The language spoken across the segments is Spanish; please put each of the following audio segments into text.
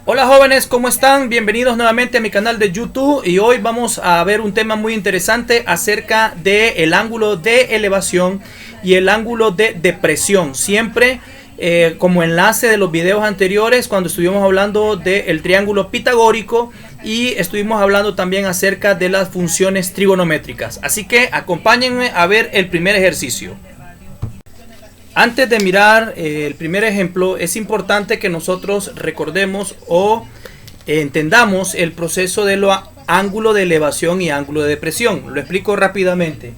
Hola jóvenes, ¿cómo están? Bienvenidos nuevamente a mi canal de YouTube y hoy vamos a ver un tema muy interesante acerca del ángulo de elevación y el ángulo de depresión. Siempre como enlace de los videos anteriores cuando estuvimos hablando del triángulo pitagórico y estuvimos hablando también acerca de las funciones trigonométricas. Así que acompáñenme a ver el primer ejercicio. Antes de mirar el primer ejemplo, es importante que nosotros recordemos o entendamos el proceso de los ángulos de elevación y ángulo de depresión. Lo explico rápidamente.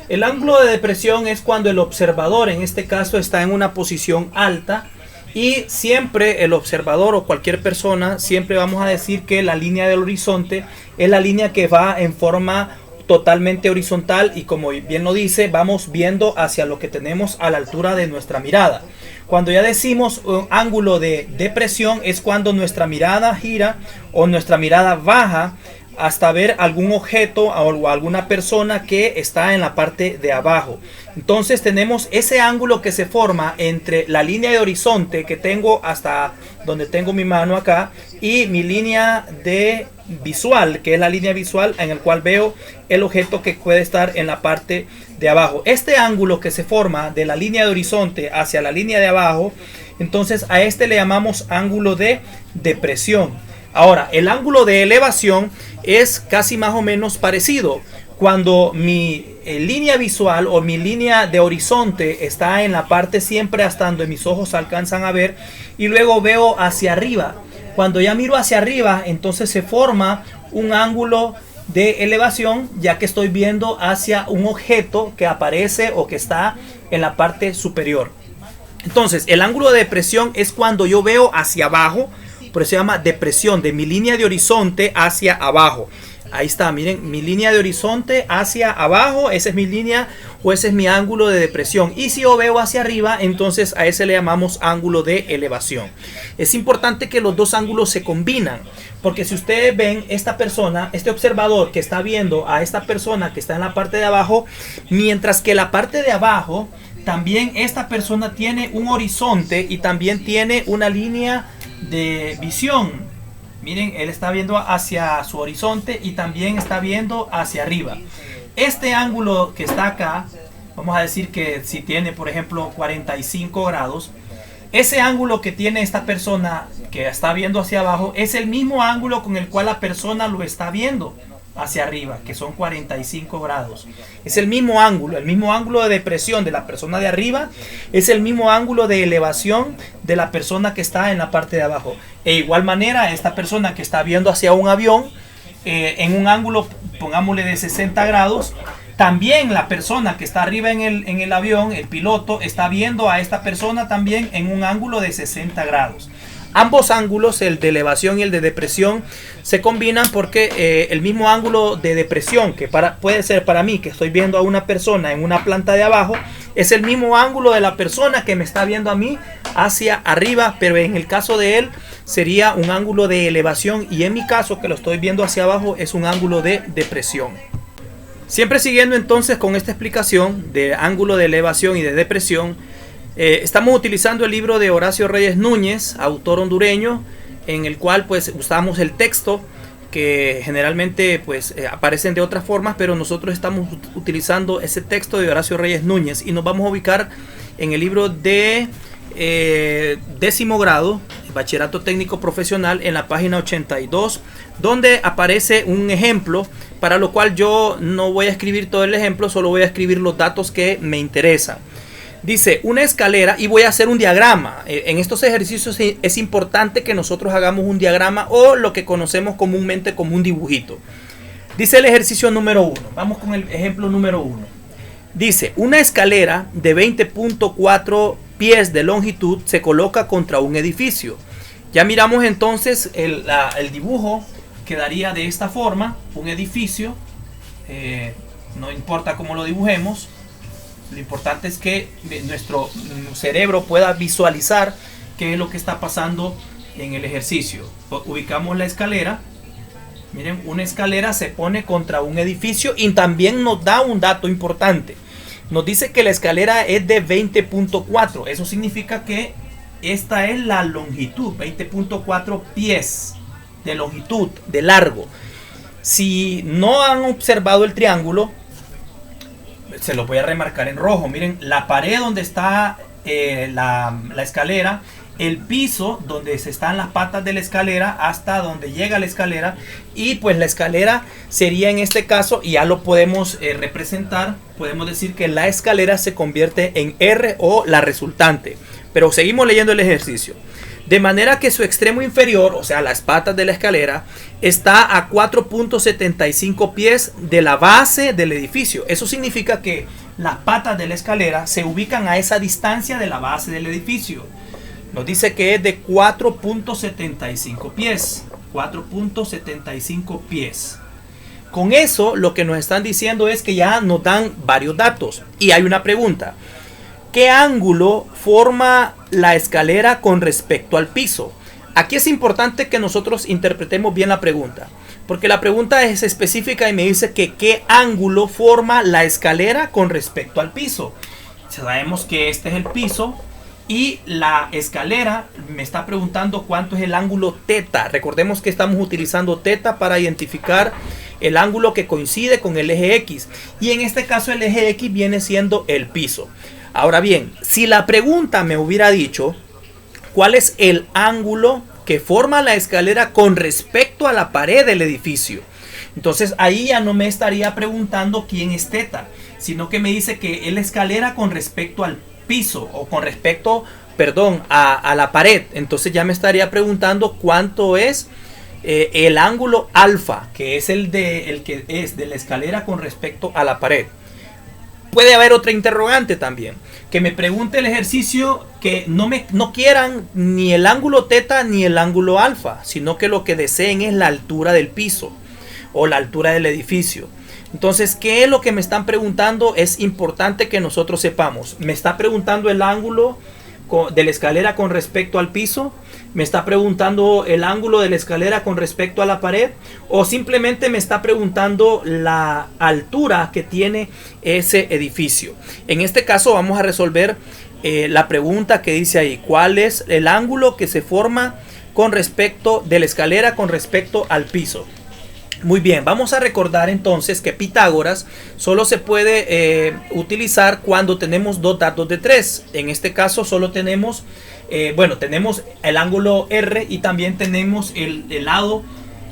El ángulo de depresión es cuando el observador, en este caso, está en una posición alta y siempre el observador o cualquier persona, siempre vamos a decir que la línea del horizonte es la línea que va en forma totalmente horizontal y como bien lo dice, vamos viendo hacia lo que tenemos a la altura de nuestra mirada. Cuando ya decimos un ángulo de depresión es cuando nuestra mirada gira o nuestra mirada baja hasta ver algún objeto o alguna persona que está en la parte de abajo. Entonces tenemos ese ángulo que se forma entre la línea de horizonte que tengo hasta donde tengo mi mano acá y mi línea de visual, que es la línea visual en el cual veo el objeto que puede estar en la parte de abajo. Este ángulo que se forma de la línea de horizonte hacia la línea de abajo, entonces a este le llamamos ángulo de depresión. Ahora, el ángulo de elevación es casi más o menos parecido. Cuando mi línea visual o mi línea de horizonte está en la parte siempre hasta donde mis ojos alcanzan a ver y luego veo hacia arriba. Cuando ya miro hacia arriba, entonces se forma un ángulo de elevación, ya que estoy viendo hacia un objeto que aparece o que está en la parte superior. Entonces, el ángulo de depresión es cuando yo veo hacia abajo, por eso se llama depresión, de mi línea de horizonte hacia abajo. Ahí está, miren, mi línea de horizonte hacia abajo, esa es mi línea o ese es mi ángulo de depresión. Y si yo veo hacia arriba, entonces a ese le llamamos ángulo de elevación. Es importante que los dos ángulos se combinan, porque si ustedes ven esta persona, este observador que está viendo a esta persona que está en la parte de abajo, mientras que la parte de abajo, también esta persona tiene un horizonte y también tiene una línea de visión. Miren, él está viendo hacia su horizonte y también está viendo hacia arriba. Este ángulo que está acá, vamos a decir que si tiene, por ejemplo, 45 grados, ese ángulo que tiene esta persona que está viendo hacia abajo es el mismo ángulo con el cual la persona lo está viendo hacia arriba, que son 45 grados. Es el mismo ángulo de depresión de la persona de arriba, es el mismo ángulo de elevación de la persona que está en la parte de abajo. E igual manera, esta persona que está viendo hacia un avión, en un ángulo, pongámosle de 60 grados, también la persona que está arriba en el avión, el piloto, está viendo a esta persona también en un ángulo de 60 grados. Ambos ángulos, el de elevación y el de depresión, se combinan porque el mismo ángulo de depresión, que puede ser para mí, que estoy viendo a una persona en una planta de abajo, es el mismo ángulo de la persona que me está viendo a mí hacia arriba, pero en el caso de él sería un ángulo de elevación y en mi caso, que lo estoy viendo hacia abajo, es un ángulo de depresión. Siempre siguiendo entonces con esta explicación de ángulo de elevación y de depresión, estamos utilizando el libro de Horacio Reyes Núñez, autor hondureño, en el cual pues usamos el texto que generalmente pues aparecen de otras formas, pero nosotros estamos utilizando ese texto de Horacio Reyes Núñez y nos vamos a ubicar en el libro de 10º grado, bachillerato técnico profesional, en la página 82, donde aparece un ejemplo, para lo cual yo no voy a escribir todo el ejemplo, solo voy a escribir los datos que me interesan. Dice una escalera y voy a hacer un diagrama. En estos ejercicios es importante que nosotros hagamos un diagrama o lo que conocemos comúnmente como un dibujito. Dice el ejercicio número 1. Vamos con el ejemplo número 1. Dice una escalera de 20.4 pies de longitud se coloca contra un edificio. Ya miramos entonces el dibujo quedaría de esta forma. Un edificio. No importa cómo lo dibujemos. Lo importante es que nuestro cerebro pueda visualizar qué es lo que está pasando en el ejercicio. Ubicamos la escalera. Miren, una escalera se pone contra un edificio y también nos da un dato importante. Nos dice que la escalera es de 20.4. Eso significa que esta es la longitud, 20.4 pies de longitud, de largo. Si no han observado el triángulo, se lo voy a remarcar en rojo. Miren, la pared donde está la escalera, el piso donde están las patas de la escalera hasta donde llega la escalera, y pues la escalera sería en este caso, y ya lo podemos representar, podemos decir que la escalera se convierte en R o la resultante. Pero seguimos leyendo el ejercicio. De manera que su extremo inferior, o sea las patas de la escalera, está a 4.75 pies de la base del edificio. Eso significa que las patas de la escalera se ubican a esa distancia de la base del edificio. Nos dice que es de 4.75 pies. 4.75 pies. Con eso lo que nos están diciendo es que ya nos dan varios datos. Y hay una pregunta. ¿Qué ángulo forma la escalera con respecto al piso? Aquí es importante que nosotros interpretemos bien la pregunta, porque la pregunta es específica y me dice que qué ángulo forma la escalera con respecto al piso. Sabemos que este es el piso y la escalera me está preguntando cuánto es el ángulo teta. Recordemos que estamos utilizando teta para identificar el ángulo que coincide con el eje X, y en este caso el eje X viene siendo el piso. Ahora bien, si la pregunta me hubiera dicho cuál es el ángulo que forma la escalera con respecto a la pared del edificio, entonces ahí ya no me estaría preguntando quién es teta, sino que me dice que es la escalera con respecto al piso, o con respecto, perdón, a la pared. Entonces ya me estaría preguntando cuánto es el ángulo alfa, que es el que es de la escalera con respecto a la pared. Puede haber otra interrogante también, que me pregunte el ejercicio que no quieran ni el ángulo teta ni el ángulo alfa, sino que lo que deseen es la altura del piso o la altura del edificio. Entonces, ¿qué es lo que me están preguntando? Es importante que nosotros sepamos. Me está preguntando el ángulo de la escalera con respecto al piso, me está preguntando el ángulo de la escalera con respecto a la pared, o simplemente me está preguntando la altura que tiene ese edificio. En este caso vamos a resolver la pregunta que dice ahí: ¿cuál es el ángulo que se forma con respecto de la escalera con respecto al piso? Muy bien, vamos a recordar entonces que Pitágoras solo se puede utilizar cuando tenemos dos datos de 3. En este caso solo tenemos, tenemos el ángulo R y también tenemos el lado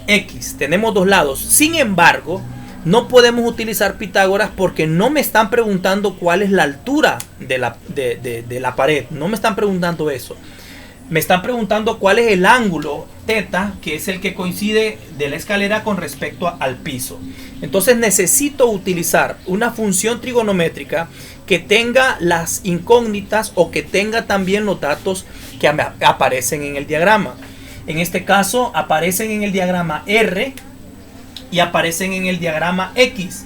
X. Tenemos dos lados. Sin embargo, no podemos utilizar Pitágoras porque no me están preguntando cuál es la altura de la pared. No me están preguntando eso. Me están preguntando cuál es el ángulo teta, que es el que coincide de la escalera con respecto al piso. Entonces necesito utilizar una función trigonométrica que tenga las incógnitas o que tenga también los datos que aparecen en el diagrama. En este caso aparecen en el diagrama R y aparecen en el diagrama X.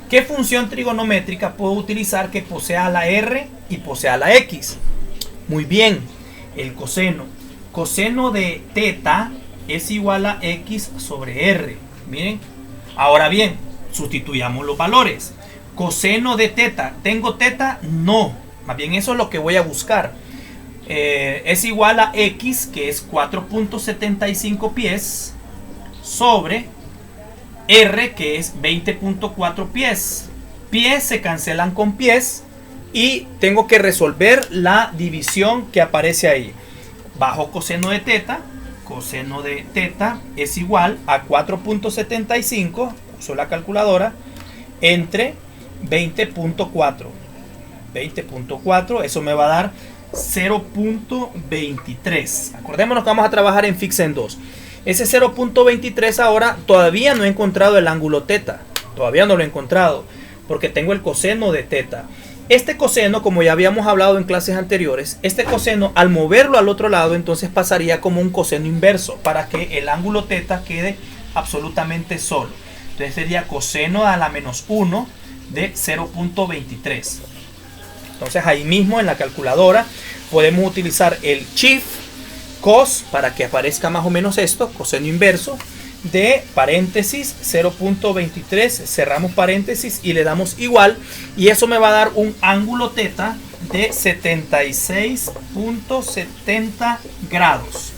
¿Qué función trigonométrica puedo utilizar que posea la R y posea la X? Muy bien. El coseno. Coseno de teta es igual a X sobre R. Miren. Ahora bien, sustituyamos los valores. Coseno de teta. ¿Tengo teta? No. Más bien eso es lo que voy a buscar. Es igual a X, que es 4.75 pies, sobre R, que es 20.4 pies. Pies se cancelan con pies. Y tengo que resolver la división que aparece ahí. Bajo coseno de teta es igual a 4.75, uso la calculadora, entre 20.4. 20.4, eso me va a dar 0.23. Acordémonos que vamos a trabajar en fix en 2. Ese 0.23 ahora todavía no he encontrado el ángulo teta. Todavía no lo he encontrado porque tengo el coseno de teta. Este coseno, como ya habíamos hablado en clases anteriores, este coseno al moverlo al otro lado entonces pasaría como un coseno inverso para que el ángulo teta quede absolutamente solo. Entonces sería coseno a la menos 1 de 0.23. Entonces ahí mismo en la calculadora podemos utilizar el shift cos para que aparezca más o menos esto, coseno inverso. de paréntesis 0.23, cerramos paréntesis y le damos igual, y eso me va a dar un ángulo teta de 76.70 grados.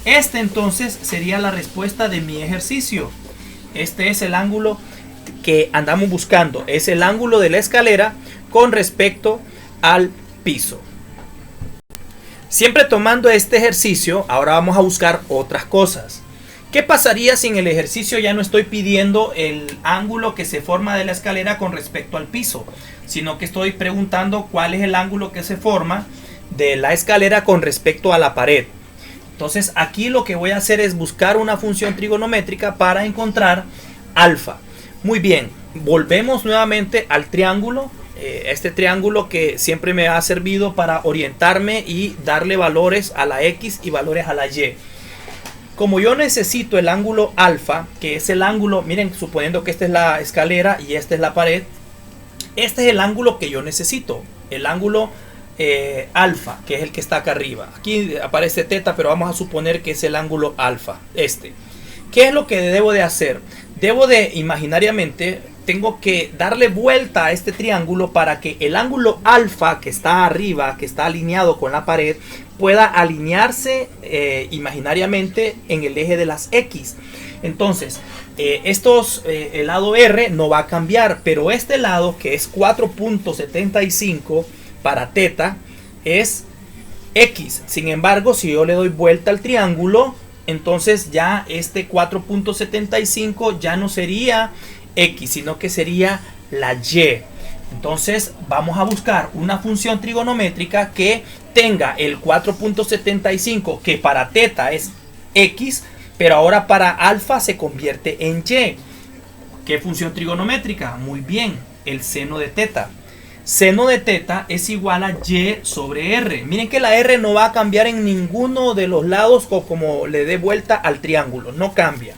Este entonces sería la respuesta de mi ejercicio. Este es el ángulo que andamos buscando, es el ángulo de la escalera con respecto al piso. Siempre tomando este ejercicio, ahora vamos a buscar otras cosas. ¿Qué pasaría si en el ejercicio ya no estoy pidiendo el ángulo que se forma de la escalera con respecto al piso, sino que estoy preguntando cuál es el ángulo que se forma de la escalera con respecto a la pared? Entonces aquí lo que voy a hacer es buscar una función trigonométrica para encontrar alfa. Muy bien, volvemos nuevamente al triángulo. Este triángulo que siempre me ha servido para orientarme y darle valores a la X y valores a la Y. Como yo necesito el ángulo alfa, que es el ángulo, miren, suponiendo que esta es la escalera y esta es la pared, este es el ángulo que yo necesito, el ángulo alfa, que es el que está acá arriba. Aquí aparece teta, pero vamos a suponer que es el ángulo alfa, este. ¿Qué es lo que debo de hacer? Debo de, imaginariamente, tengo que darle vuelta a este triángulo para que el ángulo alfa que está arriba, que está alineado con la pared, pueda alinearse imaginariamente en el eje de las X. Entonces, el lado R no va a cambiar, pero este lado, que es 4.75 para teta, es X. Sin embargo, si yo le doy vuelta al triángulo, entonces ya este 4.75 ya no sería X, sino que sería la Y. Entonces vamos a buscar una función trigonométrica que tenga el 4.75, que para teta es X, pero ahora para alfa se convierte en Y. ¿Qué función trigonométrica? Muy bien, el seno de teta. Seno de teta es igual a Y sobre R. Miren que la R no va a cambiar en ninguno de los lados o como le dé vuelta al triángulo, no cambia.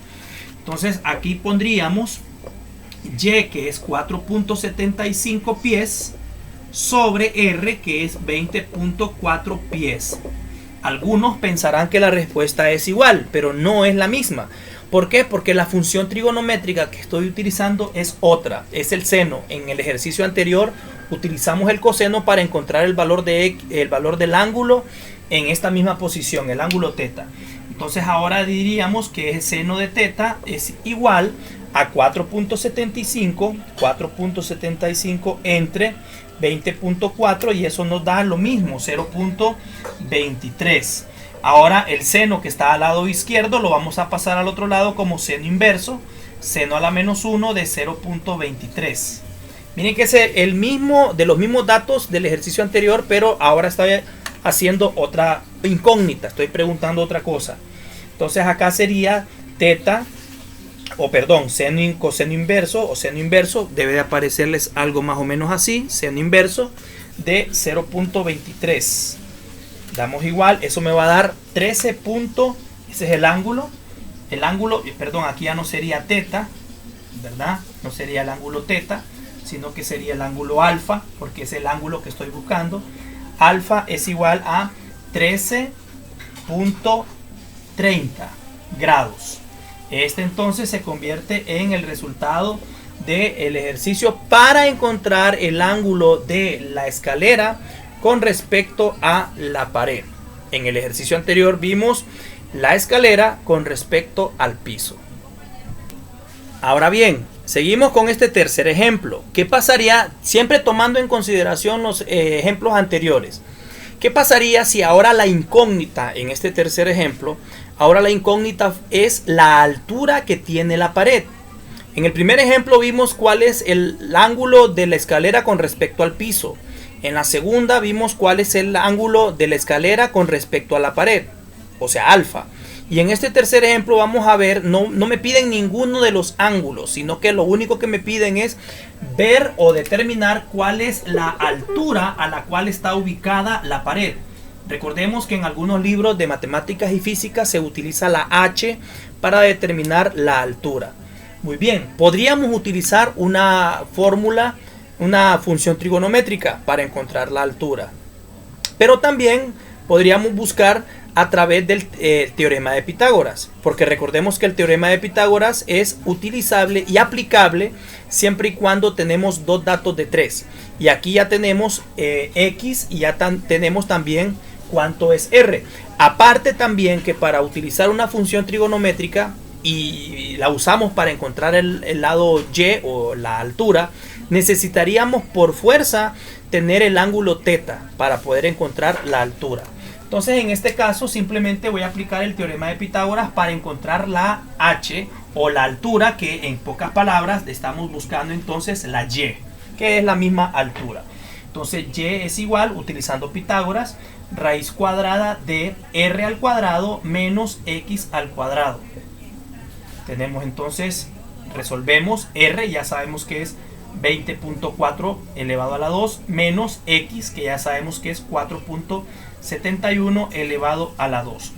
Entonces aquí pondríamos Y, que es 4.75 pies, sobre R, que es 20.4 pies. Algunos pensarán que la respuesta es igual, pero no es la misma. ¿Por qué? Porque la función trigonométrica que estoy utilizando es otra, es el seno. En el ejercicio anterior utilizamos el coseno para encontrar el valor del ángulo en esta misma posición, el ángulo teta. Entonces ahora diríamos que el seno de teta es igual a 4.75 entre 20.4, y eso nos da lo mismo, 0.23. Ahora el seno que está al lado izquierdo lo vamos a pasar al otro lado como seno inverso, seno a la menos 1 de 0.23. Miren que es el mismo, de los mismos datos del ejercicio anterior, pero ahora estoy haciendo otra incógnita, estoy preguntando otra cosa. Entonces acá sería teta, seno y coseno inverso, o seno inverso, debe de aparecerles algo más o menos así, seno inverso de 0.23. Damos igual, eso me va a dar 13. Ese es el ángulo, aquí ya no sería teta, ¿verdad? No sería el ángulo teta, sino que sería el ángulo alfa, porque es el ángulo que estoy buscando. Alfa es igual a 13.30 grados. Este entonces se convierte en el resultado del ejercicio para encontrar el ángulo de la escalera con respecto a la pared. En el ejercicio anterior vimos la escalera con respecto al piso. Ahora bien, seguimos con este tercer ejemplo. ¿Qué pasaría, siempre tomando en consideración los ejemplos anteriores? ¿Qué pasaría si ahora la incógnita, en este tercer ejemplo, ahora la incógnita es la altura que tiene la pared? En el primer ejemplo vimos cuál es el ángulo de la escalera con respecto al piso. En la segunda vimos cuál es el ángulo de la escalera con respecto a la pared, o sea, alfa. Y en este tercer ejemplo vamos a ver, no me piden ninguno de los ángulos, sino que lo único que me piden es ver o determinar cuál es la altura a la cual está ubicada la pared. Recordemos que en algunos libros de matemáticas y física se utiliza la H para determinar la altura. Muy bien, podríamos utilizar una fórmula, una función trigonométrica para encontrar la altura. Pero también podríamos buscar a través del teorema de Pitágoras, porque recordemos que el teorema de Pitágoras es utilizable y aplicable siempre y cuando tenemos dos datos de 3. Y aquí ya tenemos x y ya tenemos también cuánto es r. Aparte también que para utilizar una función trigonométrica y la usamos para encontrar el lado y o la altura, necesitaríamos por fuerza tener el ángulo teta para poder encontrar la altura. Entonces en este caso simplemente voy a aplicar el teorema de Pitágoras para encontrar la h o la altura, que en pocas palabras estamos buscando entonces la y, que es la misma altura. Entonces y es igual, utilizando Pitágoras, raíz cuadrada de r al cuadrado menos x al cuadrado. Tenemos entonces, resolvemos, r ya sabemos que es 20.4 elevado a la 2 menos x, que ya sabemos que es 4.71 elevado a la 2.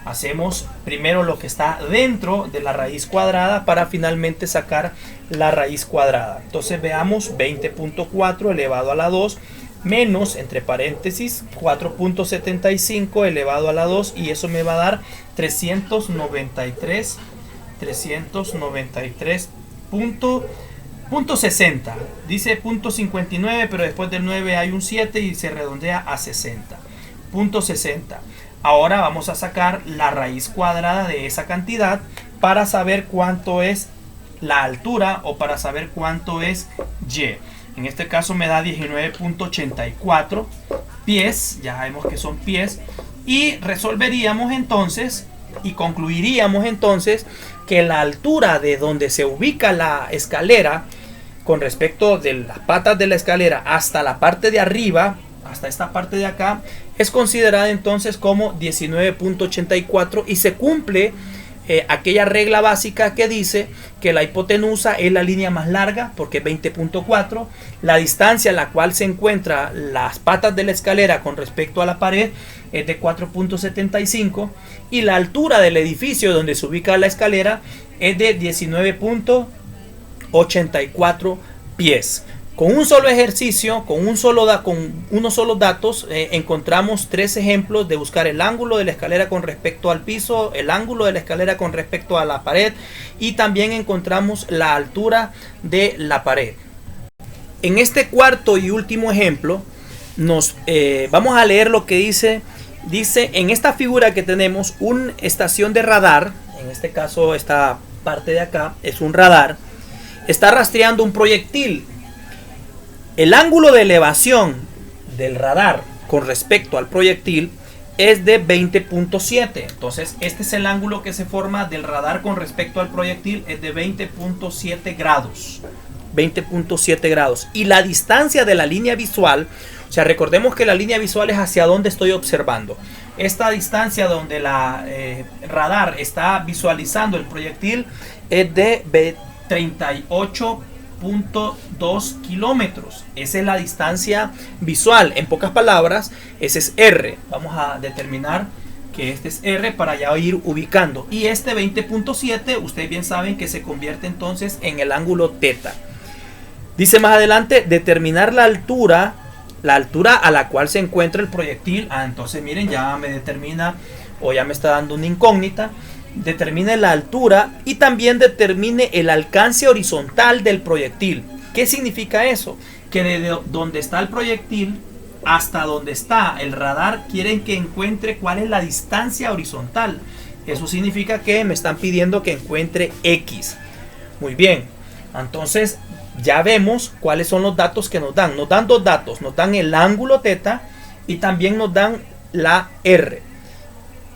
Hacemos primero lo que está dentro de la raíz cuadrada para finalmente sacar la raíz cuadrada. Entonces veamos 20.4 elevado a la 2 menos, entre paréntesis, 4.75 elevado a la 2, y eso me va a dar 393.60. Dice .59, pero después del 9 hay un 7 y se redondea a 60. .60. Ahora vamos a sacar la raíz cuadrada de esa cantidad para saber cuánto es la altura o para saber cuánto es y. En este caso me da 19.84 pies, ya vemos que son pies, y resolveríamos entonces y concluiríamos entonces que la altura de donde se ubica la escalera con respecto de las patas de la escalera hasta la parte de arriba, hasta esta parte de acá, es considerada entonces como 19.84 y se cumple aquella regla básica que dice que la hipotenusa es la línea más larga porque es 20.4, la distancia a la cual se encuentran las patas de la escalera con respecto a la pared es de 4.75 y la altura del edificio donde se ubica la escalera es de 19.84 pies. Con un solo ejercicio, con unos solos datos, encontramos 3 ejemplos de buscar el ángulo de la escalera con respecto al piso, el ángulo de la escalera con respecto a la pared y también encontramos la altura de la pared. En este cuarto y último ejemplo, vamos a leer lo que dice. Dice, en esta figura que tenemos una estación de radar, en este caso esta parte de acá es un radar, está rastreando un proyectil. El ángulo de elevación del radar con respecto al proyectil es de 20.7. Entonces este es el ángulo que se forma del radar con respecto al proyectil, es de 20.7 grados. 20.7 grados. Y la distancia de la línea visual, o sea, recordemos que la línea visual es hacia donde estoy observando. Esta distancia donde la radar está visualizando el proyectil es de 38.2 kilómetros. Esa es la distancia visual. En pocas palabras, ese es R. Vamos a determinar que este es R para ya ir ubicando. Y este 20.7, ustedes bien saben que se convierte entonces en el ángulo teta. Dice más adelante, determinar la altura a la cual se encuentra el proyectil. Entonces miren, ya me determina o ya me está dando una incógnita. Determine la altura y también determine el alcance horizontal del proyectil. ¿Qué significa eso? Que desde donde está el proyectil hasta donde está el radar quieren que encuentre cuál es la distancia horizontal. Eso significa que me están pidiendo que encuentre X. Muy bien, entonces ya vemos cuáles son los datos que nos dan. Nos dan dos datos, nos dan el ángulo teta y también nos dan la R.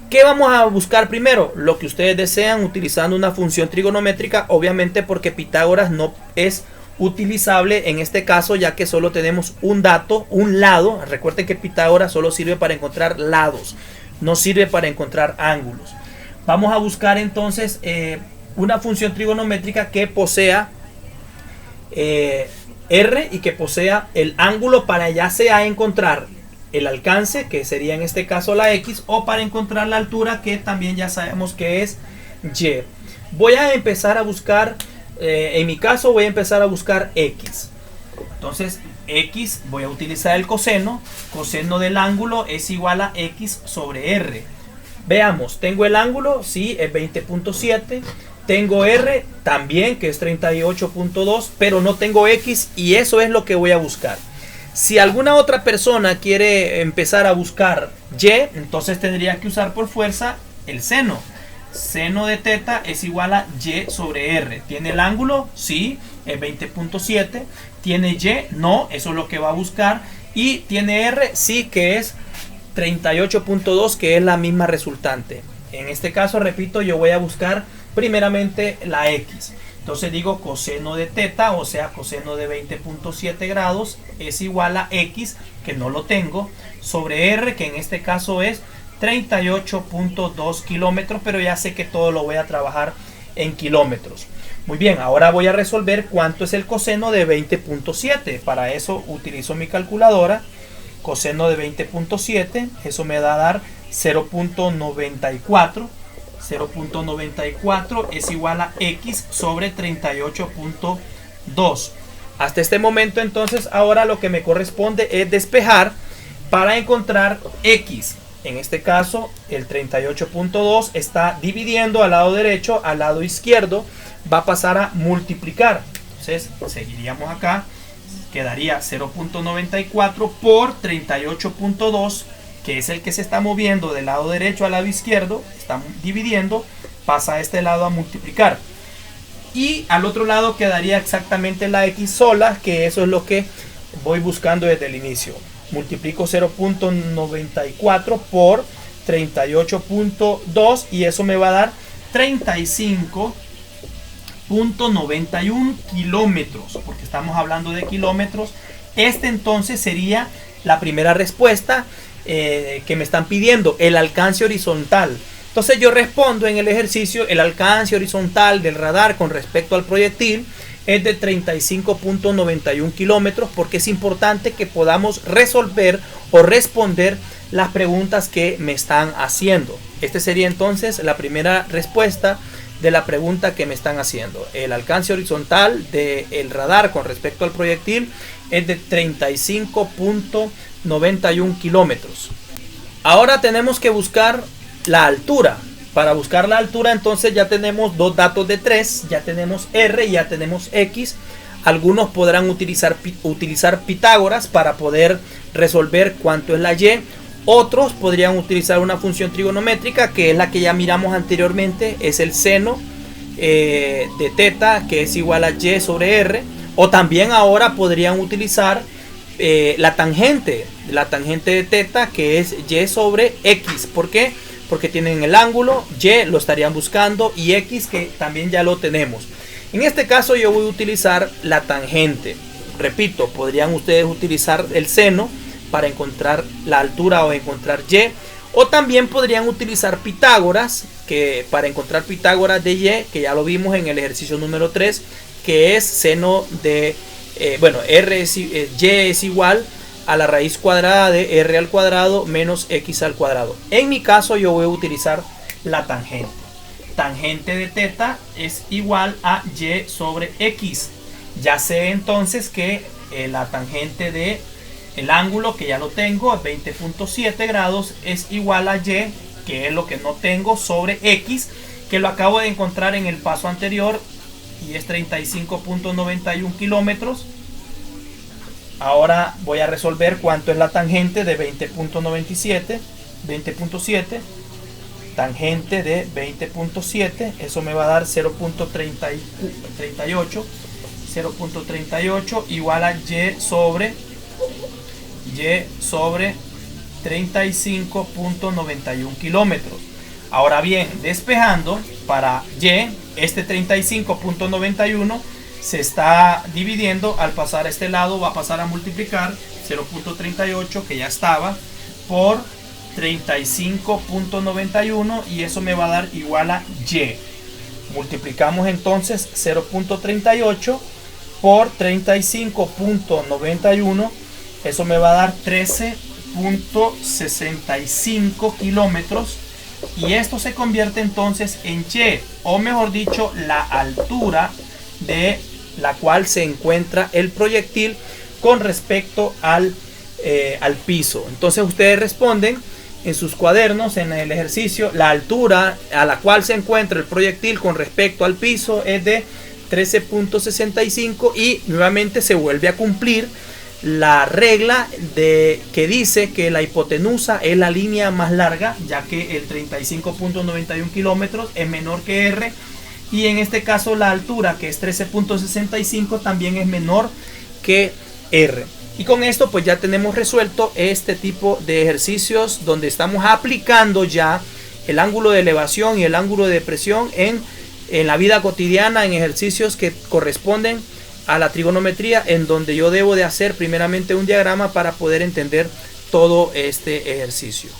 ¿Qué vamos a buscar primero? Lo que ustedes desean utilizando una función trigonométrica, obviamente porque Pitágoras no es utilizable en este caso ya que solo tenemos un dato, un lado. Recuerden que Pitágoras solo sirve para encontrar lados, no sirve para encontrar ángulos. Vamos a buscar entonces una función trigonométrica que posea R y que posea el ángulo para ya sea encontrar el alcance, que sería en este caso la X, o para encontrar la altura, que también ya sabemos que es Y. Voy a empezar a buscar, en mi caso voy a empezar a buscar X. Entonces X, voy a utilizar el coseno del ángulo es igual a X sobre R. Veamos, tengo el ángulo, sí, es 20.7. Tengo R también, que es 38.2, pero no tengo X, y eso es lo que voy a buscar. Si alguna otra persona quiere empezar a buscar Y, entonces tendría que usar por fuerza el seno. Seno de teta es igual a Y sobre R. ¿Tiene el ángulo? Sí, es 20.7. ¿Tiene Y? No, eso es lo que va a buscar. Y tiene R, sí, que es 38.2, que es la misma resultante. En este caso, repito, yo voy a buscar primeramente la X. Entonces digo coseno de teta, o sea, coseno de 20.7 grados es igual a X, que no lo tengo, sobre R, que en este caso es 38.2 kilómetros, pero ya sé que todo lo voy a trabajar en kilómetros. Muy bien, ahora voy a resolver cuánto es el coseno de 20.7. Para eso utilizo mi calculadora. Coseno de 20.7, eso me va a dar 0.94. 0.94 es igual a X sobre 38.2. Hasta este momento, entonces, ahora lo que me corresponde es despejar para encontrar X. En este caso, el 38.2 está dividiendo al lado derecho, al lado izquierdo va a pasar a multiplicar. Entonces, seguiríamos acá. Quedaría 0.94 por 38.2, que es el que se está moviendo del lado derecho al lado izquierdo, está dividiendo, pasa a este lado a multiplicar. Y al otro lado quedaría exactamente la X sola, que eso es lo que voy buscando desde el inicio. Multiplico 0.94 por 38.2 y eso me va a dar 35.91 kilómetros, porque estamos hablando de kilómetros. Este entonces sería la primera respuesta que me están pidiendo, el alcance horizontal. Entonces yo respondo en el ejercicio: el alcance horizontal del radar con respecto al proyectil es de 35.91 kilómetros, porque es importante que podamos resolver o responder las preguntas que me están haciendo. Este sería entonces la primera respuesta de la pregunta que me están haciendo. El alcance horizontal del radar con respecto al proyectil es de 35.91 kilómetros. Ahora tenemos que buscar la altura. Para buscar la altura, entonces ya tenemos dos datos de 3, ya tenemos R y ya tenemos X. Algunos podrán utilizar Pitágoras para poder resolver cuánto es la Y. Otros podrían utilizar una función trigonométrica, que es la que ya miramos anteriormente, es el seno de teta, que es igual a Y sobre R. O también ahora podrían utilizar la tangente de teta, que es Y sobre X. ¿Por qué? Porque tienen el ángulo, Y lo estarían buscando, y X, que también ya lo tenemos. En este caso yo voy a utilizar la tangente. Repito, podrían ustedes utilizar el seno para encontrar la altura o encontrar Y. O también podrían utilizar Pitágoras, que para encontrar Pitágoras de Y, que ya lo vimos en el ejercicio número 3, que es seno de, Y es igual a la raíz cuadrada de R al cuadrado menos X al cuadrado. En mi caso yo voy a utilizar la tangente. Tangente de teta es igual a Y sobre X. Ya sé entonces que la tangente de el ángulo, que ya lo tengo, 20.7 grados, es igual a Y, que es lo que no tengo, sobre X, que lo acabo de encontrar en el paso anterior, y es 35.91 kilómetros. Ahora voy a resolver cuánto es la tangente de 20.97, 20.7, tangente de 20.7, eso me va a dar 0.38, 0.38 igual a Y sobre 35.91 kilómetros. Ahora bien, despejando para Y, este 35.91 se está dividiendo, al pasar a este lado va a pasar a multiplicar 0.38, que ya estaba, por 35.91, y eso me va a dar igual a Y. Multiplicamos entonces 0.38 por 35.91, eso me va a dar 13.65 kilómetros, y esto se convierte entonces en Y, o mejor dicho, la altura de la cual se encuentra el proyectil con respecto al piso. Entonces ustedes responden en sus cuadernos, en el ejercicio, la altura a la cual se encuentra el proyectil con respecto al piso es de 13.65 y nuevamente se vuelve a cumplir la regla que dice que la hipotenusa es la línea más larga, ya que el 35.91 kilómetros es menor que R, y en este caso la altura, que es 13.65, también es menor que R. Y con esto pues ya tenemos resuelto este tipo de ejercicios donde estamos aplicando ya el ángulo de elevación y el ángulo de depresión en la vida cotidiana, en ejercicios que corresponden a la trigonometría, en donde yo debo de hacer primeramente un diagrama para poder entender todo este ejercicio.